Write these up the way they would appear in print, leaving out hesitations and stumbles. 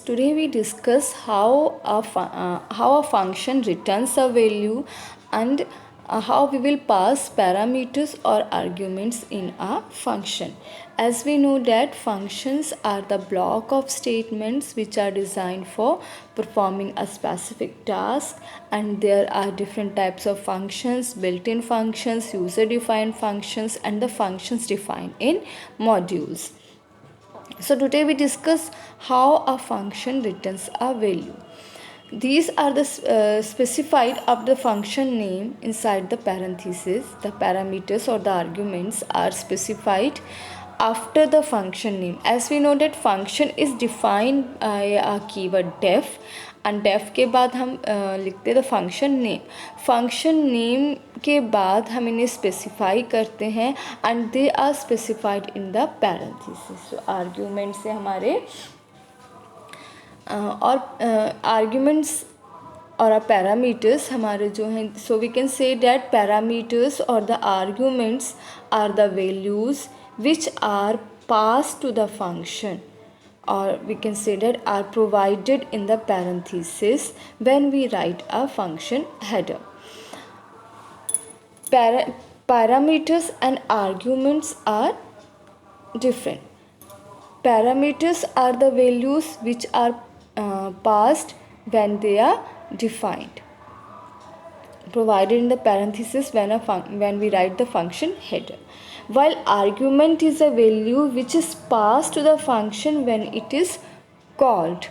today we discuss how a function returns a value and how we will pass parameters or arguments in a function. As we know that functions are the block of statements which are designed for performing a specific task, and there are different types of functions: built-in functions, user-defined functions, and the functions defined in modules. So today we discuss how a function returns a value. These are the specified of the function name inside the parenthesis. The parameters or the arguments are specified after the function name. As we know that function is defined by a keyword def, and def के बाद हम लिखते the function name के बाद हम इन्हें specify करते हैं and they are specified in the parenthesis. So argument से हमारे और आर्ग्यूमेंट्स और पैरामीटर्स हमारे जो हैं, so we can say that parameters और the arguments are the values which are pass to the function, or we can say that are provided in the parenthesis when we write a function header. Parameters and arguments are different. Parameters are the values which are passed when they are defined, provided in the parenthesis when we write the function header, while argument is a value which is passed to the function when it is called.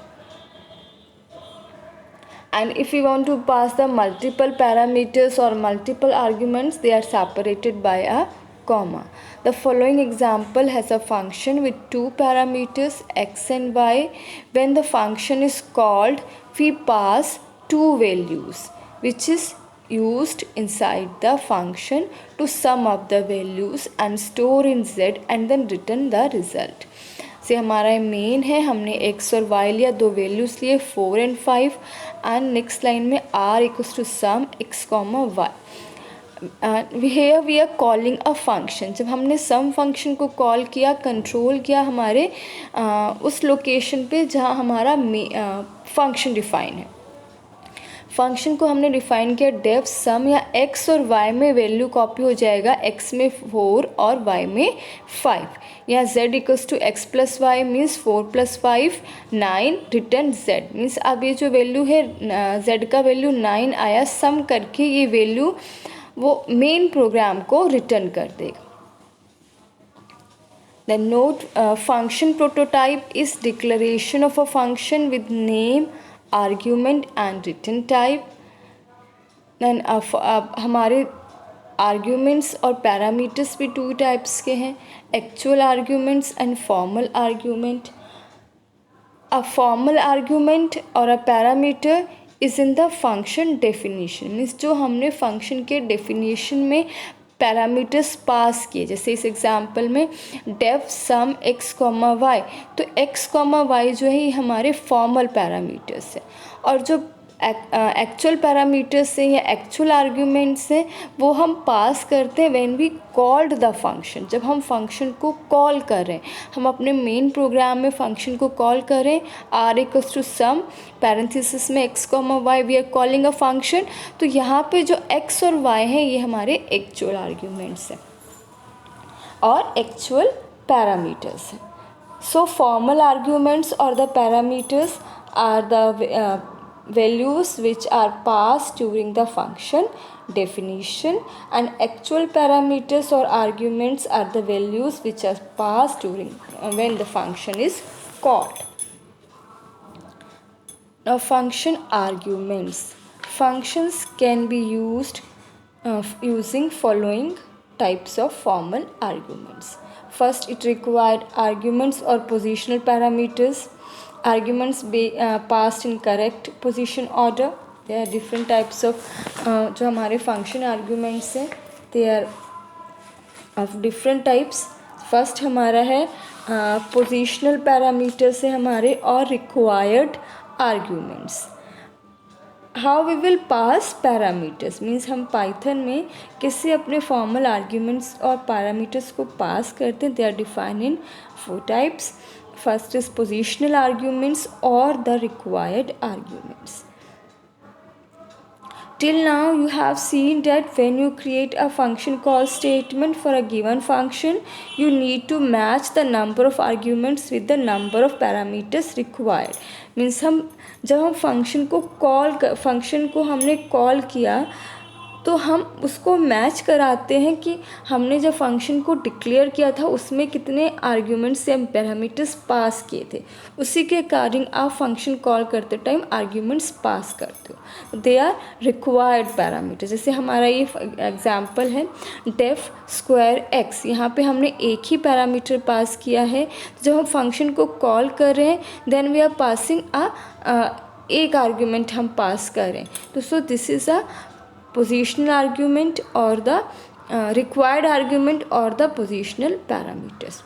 And if we want to pass the multiple parameters or multiple arguments, they are separated by a comma. The following example has a function with two parameters x and y. When the function is called, we pass two values which is used inside the function to sum up the values and store in z and then return the result. से हमारा main है, हमने x और y लिया, दो values लिए 4 and 5 and next line में r equals to sum x, y. Here we are calling a function. जब हमने सम फंक्शन को कॉल किया, कंट्रोल किया हमारे उस लोकेशन पे जहाँ हमारा फंक्शन डिफाइन है. फंक्शन को हमने डिफाइन किया डेफ सम, या x और y में वैल्यू कॉपी हो जाएगा, x में 4 और y में 5. यहाँ z equals to x plus y means 4 plus 5 9, return z means अब ये जो वैल्यू है z का वैल्यू 9 आया, सम करके ये वैल्यू वो मेन प्रोग्राम को रिटर्न कर देगा. The note function prototype is declaration of a function with name, argument and return type. Then हमारे arguments और parameters भी two types के हैं, actual arguments and formal argument. A formal argument or a parameter is in the function definition, means जो हमने function के definition में parameters pass किए. जैसे इस एग्जांपल में डेफ सम x, y, तो x, y जो है ये हमारे फॉर्मल पैरामीटर्स है, और जो एक्चुअल पैरामीटर्स हैं या एक्चुअल आर्ग्यूमेंट्स हैं वो हम पास करते हैं when we called the function. जब हम फंक्शन को कॉल करें, हम अपने मेन प्रोग्राम में फंक्शन को कॉल करें, r equals to sum parenthesis में x, y we are calling a function, तो यहाँ पे जो x और y हैं ये हमारे एक्चुअल आर्ग्यूमेंट्स हैं और एक्चुअल पैरामीटर्स हैं. सो फॉर्मल आर्ग्यूमेंट्स और the parameters are the values which are passed during the function definition, and actual parameters or arguments are the values which are passed during when the function is called. Now function arguments. Functions can be used using following types of formal arguments. First, it required arguments or positional parameters. Arguments be passed in correct position order. There are different types of जो हमारे function arguments हैं, they are of different types. First हमारा है positional parameters है हमारे, और required arguments. How we will pass parameters means हम Python में कैसे अपने formal arguments और parameters को pass करते हैं. They are defined in 4 types. first is positional arguments or the required arguments. Till now you have seen that when you create a function call statement for a given function, you need to match the number of arguments with the number of parameters required. Means हम जब हम function को हमने call किया तो हम उसको match कराते हैं कि हमने जब फंक्शन को डिक्लेयर किया था उसमें कितने आर्ग्यूमेंट्स या पैरामीटर्स पास किए थे, उसी के अकॉर्डिंग आप फंक्शन कॉल करते टाइम आर्ग्यूमेंट्स पास करते हो. They are required parameters. जैसे हमारा ये एग्जांपल है डेफ स्क्वायर एक्स, यहाँ पे हमने एक ही पैरामीटर पास किया है. जब हम फंक्शन को कॉल कर रहे हैं देन वी आर पासिंग एक आर्ग्यूमेंट हम पास कर रहे हैं. तो so this is a positional argument or the required argument or the positional parameters.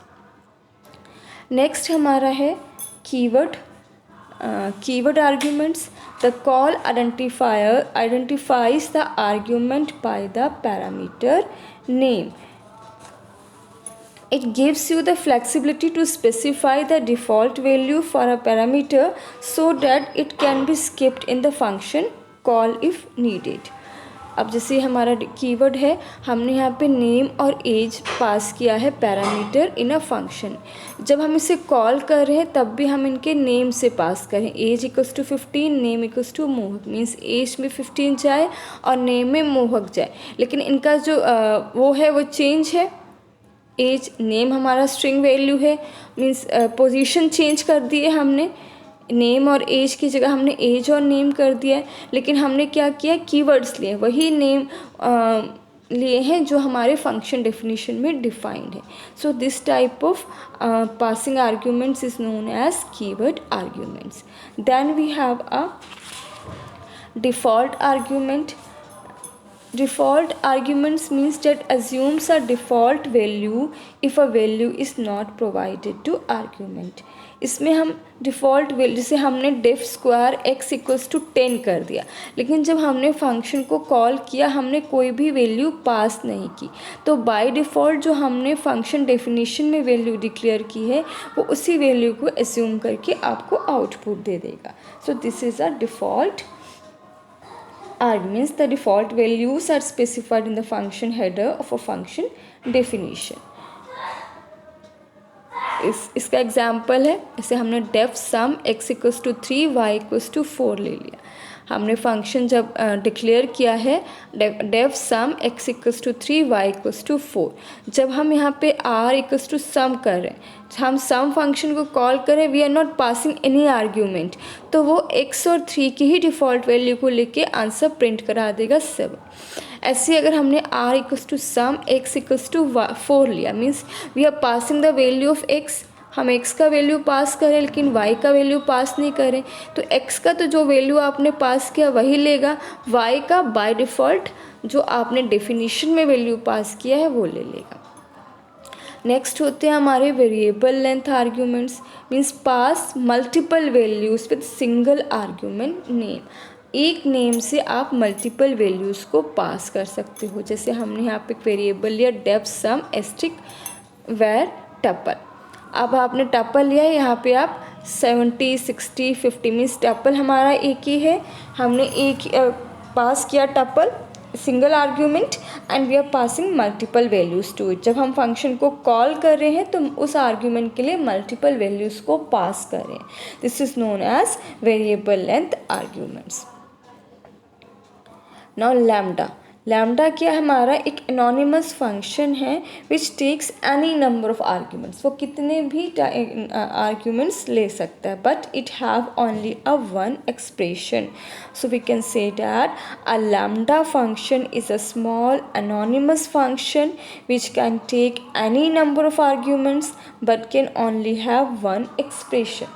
Next हमारा है keyword arguments. The call identifier identifies the argument by the parameter name. It gives you the flexibility to specify the default value for a parameter so that it can be skipped in the function call if needed. अब जैसे हमारा keyword है, हमने यहाँ पे name और as पास किया है पैरामीटर इन अ फंक्शन. जब हम इसे कॉल कर रहे हैं तब भी हम इनके नेम से पास करें. Age equals to 15, name equals to Mohak. Means age में 15 जाए और नेम में मोहक जाए, लेकिन इनका जो वो है वो चेंज है. एज नेम हमारा स्ट्रिंग वैल्यू है, मीन्स पोजीशन चेंज कर दिए हमने. नेम और एज की जगह हमने एज और नेम कर दिया है, लेकिन हमने क्या किया, कीवर्ड्स लिए, वही नेम लिए हैं जो हमारे फंक्शन डेफिनेशन में डिफाइंड है. So this type of passing arguments is known as keyword arguments. Then we have a default argument. Default arguments means that assumes a default value if a value is not provided to argument. इसमें हम default value, जैसे हमने def square x equals to 10 कर दिया, लेकिन जब हमने function को कॉल किया हमने कोई भी वैल्यू पास नहीं की, तो बाय डिफ़ॉल्ट जो हमने फंक्शन डेफिनेशन में वैल्यू डिक्लेयर की है वो उसी वैल्यू को एज्यूम करके आपको आउटपुट दे देगा. So this is a default arguments. The default values are specified in the function header of a function definition. इसका एग्जाम्पल है, जैसे हमने def sum x equals to 3 y equals to 4 ले लिया. हमने फंक्शन जब डिक्लेयर किया है def sum x equals to 3 y equals to 4. जब हम यहाँ पे आर इक्वल्स टू सम कर रहे हैं, हम सम फंक्शन को कॉल करें, we are not passing any argument, तो वो एक्स और 3 की ही डिफ़ॉल्ट वैल्यू को लेके आंसर प्रिंट करा देगा 7. ऐसे अगर हमने r equals to sum x equals to 4 लिया, means we are passing the value of x. हम x का वैल्यू पास करें लेकिन y का वैल्यू पास नहीं करें, तो x का तो जो वैल्यू आपने पास किया वही लेगा, y का बाय डिफ़ॉल्ट जो आपने डेफिनेशन में वैल्यू पास किया है वो ले लेगा. नेक्स्ट होते हैं हमारे variable length arguments. Means pass multiple values with single argument name. एक नेम से आप मल्टीपल वैल्यूज़ को पास कर सकते हो. जैसे हमने यहाँ पे वेरिएबल लिया def sum asterisk var tuple. अब आपने टपल लिया है, यहाँ पे आप 70, 60, 50 मीन्स टपल हमारा एक ही है. हमने एक पास किया tuple single argument and we are passing multiple values to it. जब हम फंक्शन को कॉल कर रहे हैं तो उस आर्ग्यूमेंट के लिए मल्टीपल वैल्यूज़ को पास कर रहे हैं. This is known as variable length arguments. Now lambda. Lambda क्या हमारा एक एनोनिमस फंक्शन है which takes any number of arguments. वो कितने भी आर्ग्यूमेंट्स ले सकता है, but it have only a one expression. So we can say that a lambda function is a small anonymous function which can take any number of arguments but can only have one expression.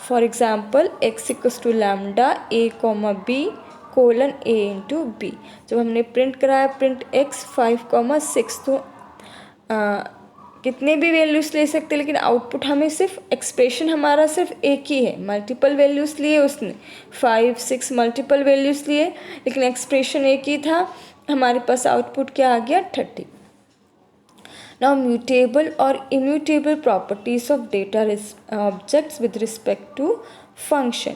For example x equals to lambda a comma b colon a into b. जब हमने print कराया print x 5,6, तो कितने भी values ले सकते, लेकिन output हमें सिर्फ एक्सप्रेशन हमारा सिर्फ एक ही है. मल्टीपल वैल्यूज़ लिए उसने 5, 6 मल्टीपल वैल्यूज़ लिए, लेकिन एक्सप्रेशन एक ही था. हमारे पास आउटपुट क्या आ गया 30. Now, mutable or immutable properties of data objects with respect to function.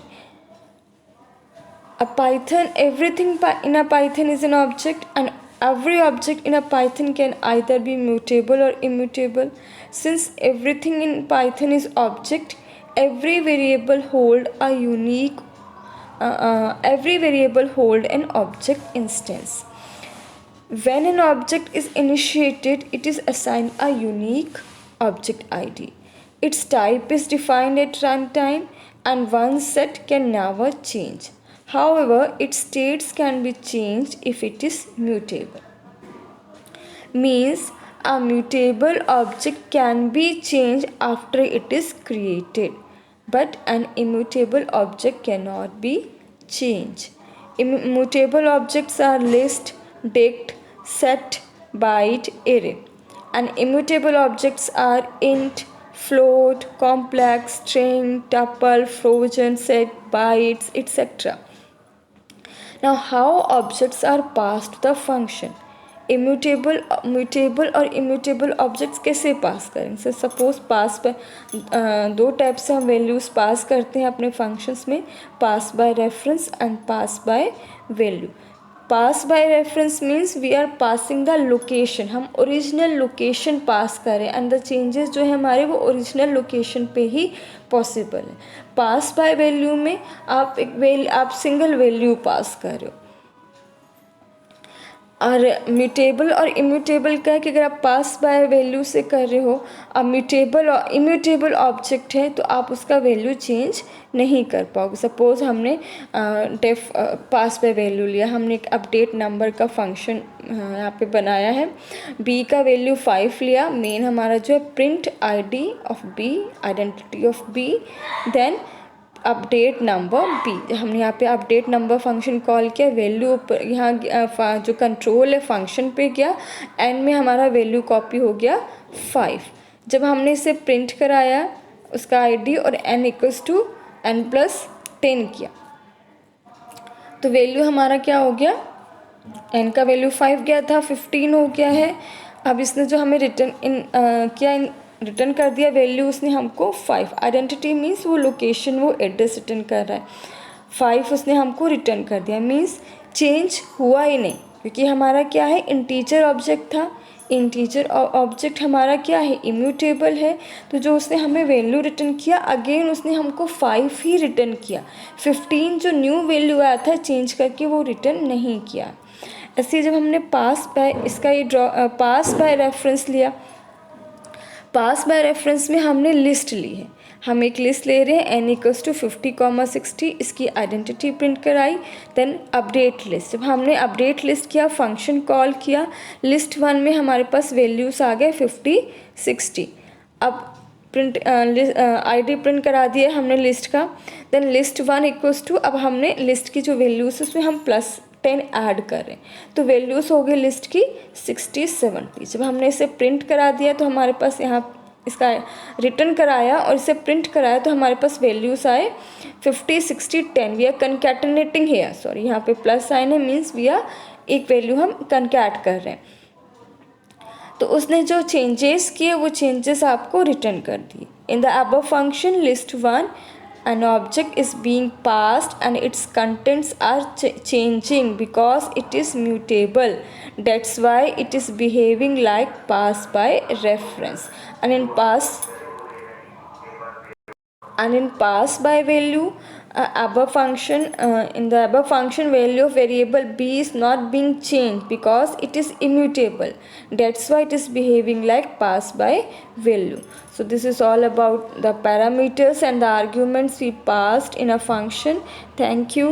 Everything in a Python is an object, and every object in a Python can either be mutable or immutable. Since everything in Python is object, every variable hold an object instance. When an object is initiated, it is assigned a unique object ID. Its type is defined at runtime, and one set can never change. However, its states can be changed if it is mutable. Means a mutable object can be changed after it is created, but an immutable object cannot be changed. Immutable objects are list, dict, set, byte, array. And immutable objects are int, float, complex, string, tuple, float, set, bytes, etc. Now, how objects are passed to the function? Mutable और immutable objects कैसे pass करें? Sir suppose pass by दो type से हम values pass करते हैं अपने functions में, pass by reference and pass by value. Pass by reference means we are passing the location, हम ओरिजिनल लोकेशन पास करें एंड द चेंजेस जो है हमारे वो ओरिजिनल लोकेशन पे ही पॉसिबल है. पास बाय वैल्यू में आप सिंगल वैल्यू पास कर रहे हो. और म्यूटेबल और इम्यूटेबल का है कि अगर आप पास बाय वैल्यू से कर रहे हो, अब म्यूटेबल और इम्यूटेबल ऑब्जेक्ट है तो आप उसका वैल्यू चेंज नहीं कर पाओगे. सपोज़ हमने पास बाय वैल्यू लिया, हमने एक अपडेट नंबर का फंक्शन यहाँ पे बनाया है. बी का वैल्यू 5 लिया. मेन हमारा जो है print ID of b, identity of b, then update number b. हमने यहाँ पे अपडेट नंबर फंक्शन कॉल किया, वैल्यू यहाँ जो कंट्रोल है फंक्शन पे गया, एंड में हमारा वैल्यू कॉपी हो गया 5. जब हमने इसे प्रिंट कराया उसका आईडी और n इक्वल्स टू n+10 किया तो वैल्यू हमारा क्या हो गया, n का वैल्यू 5 गया था, 15 हो गया है. अब इसने जो हमें रिटर्न कर दिया वैल्यू, उसने हमको 5. आइडेंटिटी मीन्स वो लोकेशन, वो एड्रेस रिटर्न कर रहा है. 5 उसने हमको रिटर्न कर दिया, मीन्स चेंज हुआ ही नहीं, क्योंकि हमारा क्या है, इंटीजर ऑब्जेक्ट था. इंटीजर ऑब्जेक्ट हमारा क्या है, इम्यूटेबल है. तो जो उसने हमें वैल्यू रिटर्न किया, अगेन उसने हमको 5 ही रिटर्न किया. 15 जो न्यू वैल्यू आया था चेंज करके वो रिटर्न नहीं किया. ऐसे जब हमने पास बाय रेफरेंस लिया, पास बाय रेफरेंस में हमने लिस्ट ली है. हम एक लिस्ट ले रहे हैं n इक्वल्स टू 50,60. इसकी आइडेंटिटी प्रिंट कराई. देन अपडेट लिस्ट, जब हमने अपडेट लिस्ट किया, फंक्शन कॉल किया, लिस्ट 1 में हमारे पास वैल्यूज़ आ गए 50, 60. अब प्रिंट आईडी प्रिंट करा दिया हमने लिस्ट का. देन लिस्ट 1 इक्वल्स टू, अब हमने लिस्ट की जो वैल्यूज़ उसमें हम +10 ऐड कर रहे हैं, तो वैल्यूज़ हो गई लिस्ट की 60, 70. जब हमने इसे प्रिंट करा दिया तो हमारे पास यहाँ इसका रिटर्न कराया और इसे प्रिंट कराया तो हमारे पास वैल्यूज़ आए 50, 60, 10. वी आर कनकैटिनेटिंग हेयर, सॉरी यहाँ पे प्लस साइन है, मीन्स वी आर एक वैल्यू हम कनकैट कर रहे हैं. तो उसने जो चेंजेस किए वो चेंजेस आपको रिटर्न कर दिए. In the above function list 1 an object is being passed and its contents are changing because it is mutable. That's why it is behaving like pass by reference. And in pass by value, in the above function value of variable b is not being changed because it is immutable. That's why it is behaving like pass by value. So this is all about the parameters and the arguments we passed in a function. Thank you.